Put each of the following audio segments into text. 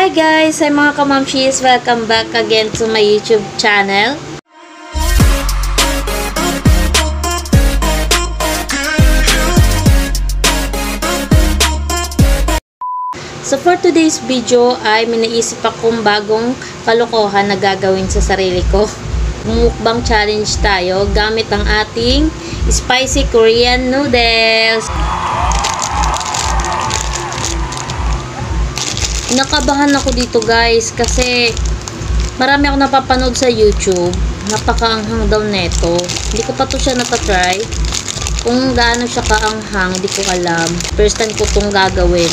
Hi guys! Hi mga kamamshis! Welcome back again to my YouTube channel. So for today's video ay may naisip akong bagong kalokohan na gagawin sa sarili ko. Mukbang challenge tayo gamit ang ating spicy Korean noodles. Nakabahan ako dito guys kasi marami ako napapanood sa YouTube. Napakaanghang daw neto. Hindi ko pa to siya natatry. Kung gaano siya kaanghang, hindi ko alam. First time ko itong gagawin.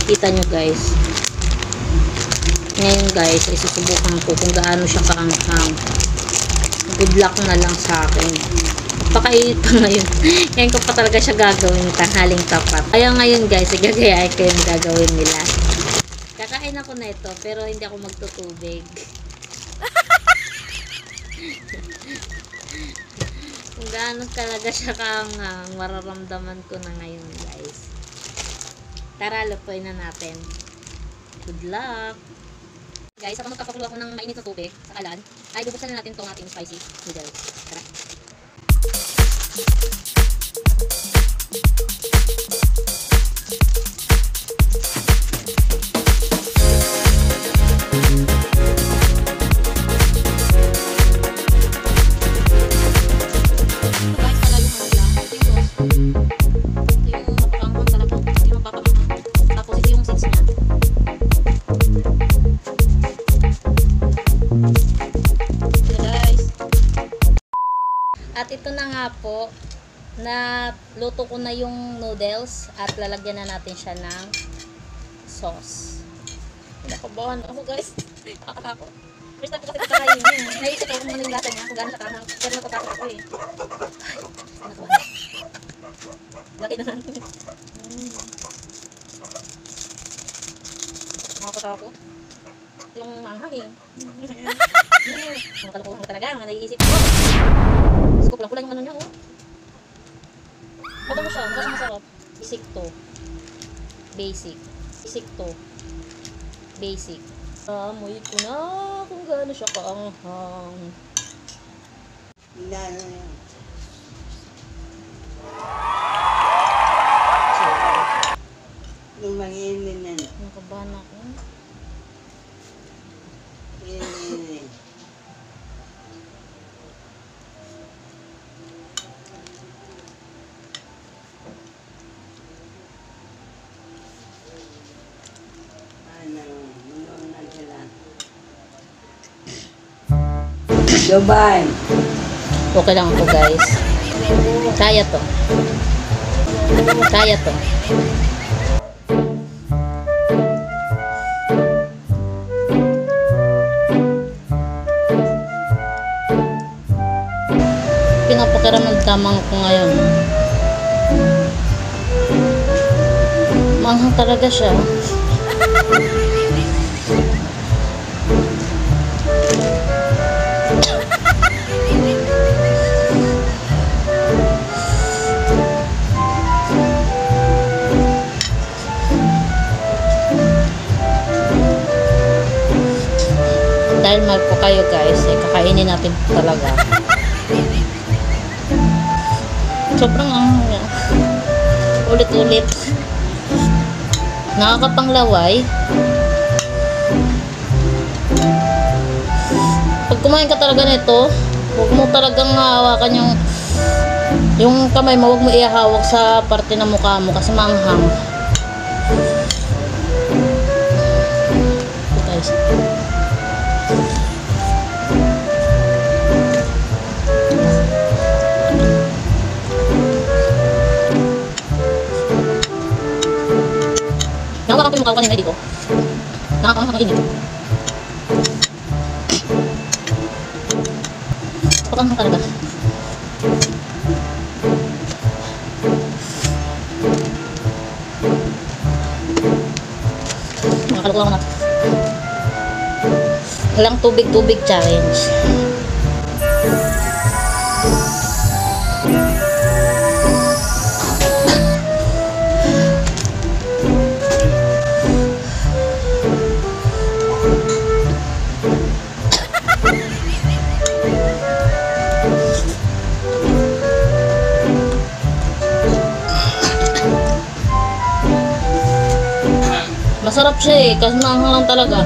Kita nyo guys. Ngayon guys, ay susubukan ko kung gaano siya kaanghang. Good luck na lang sa akin. Pakainit pa ngayon. Ngayon ko pa talaga siya gagawin, tanghaling tapat. Kaya ngayon guys, igagayain ko yung gagawin nila. Kakain ako na ito, pero hindi ako magtutubig. Kung gaano talaga siya kaanghang, mararamdaman ko na ngayon guys. Tara, lutuin na natin. Good luck! Guys, habang magpapakulo ako ng mainit na tubig sa kalan, ay bubuksan na natin itong ating spicy noodles. Tara! At ito na nga po, na luto ko na yung noodles at lalagyan na natin siya ng sauce. Nakabahan ako guys. Nakakatakot. First time ko kasi kakainin yun. Naisip ko kung ano yung lasa niya, kung gano'n siya kahang. Pero natatakot ako eh. Nakabahan. Laki na lang. Nakakatakot. Yung manghang eh. Nakakalukuhan ko talaga. Mga naiisip ko. Pulang-pulang yung ano niya, oh. Bago mo siya, bago masarap. Basic to. Basic. Basic to. Basic. Amoy ko na kung gaano siya kaanghang. Lumanginin na. Nakabahan ako. Dubai. Okay lang ako guys. Kaya to. Kaya to. Pinapakiramdaman ko ngayon. Manghang talaga siya. Dahil mahal po kayo guys, eh, kakainin natin talaga. Sobrang anghang yan. Ulit-ulit. Nakakapanglaway. Pag kumain ka talaga nito, huwag mo talagang hawakan yung kamay mo, huwag mo ihahawak sa parte ng mukha mo kasi maanghang. Guys. Nakakaroon ko yung mukha ko kanina dito. Nakakaroon ko init. Pakanghang talaga. Nakakalukuha ko na. Walang tubig-tubig challenge. Masarap siya eh, kasi maanghang lang talaga.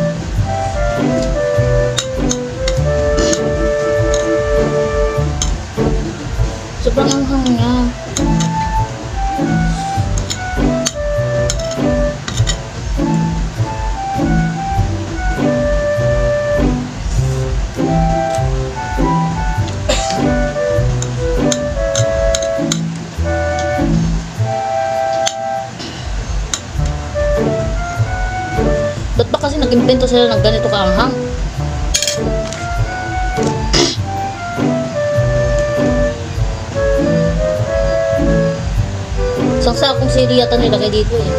Sobrang anghang niya. Ba't ba kasi nag-invento sila ng ganito kaanghang? Isang sakong sili yata nilagay dito eh.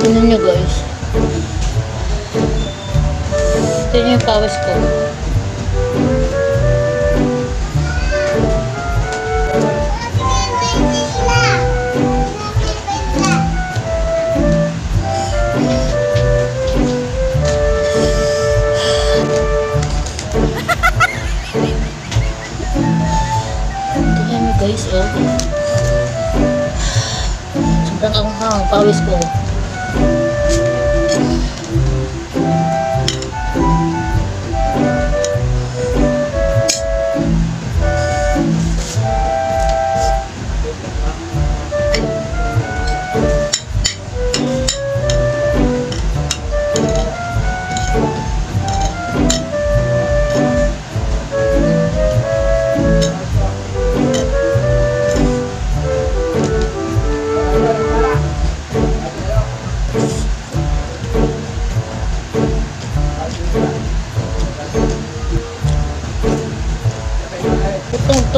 Tignan nyo guys. Tignan yung pawis ko. Tignan nyo guys, oh. Sobrang anghang pawis ko.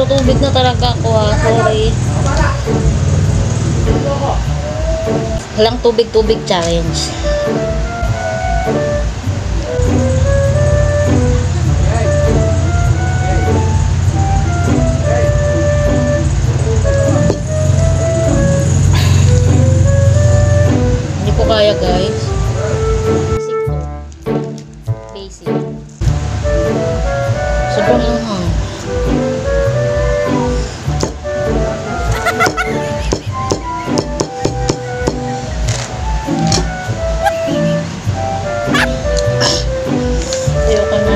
Tutubig na talaga ako ha, sorry. Walang tubig-tubig challenge. Hindi ko kaya guys. Basic ko. Basic. Sobrang anghang. Ayoko na.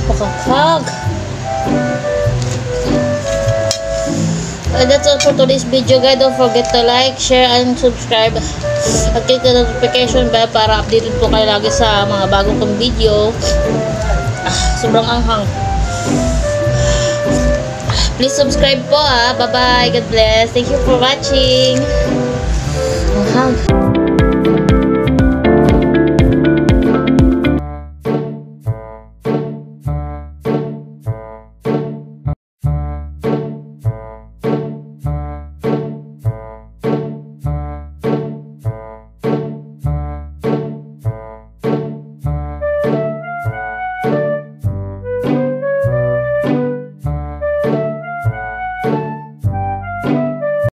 Pakakag. That's all for today's video guys. Don't forget to like, share, and subscribe. At click the notification bell para updated po kayo lagi sa mga bagong kong video. Sobrang anghang. Please subscribe po ah. Bye bye. God bless. Thank you for watching. Anghang.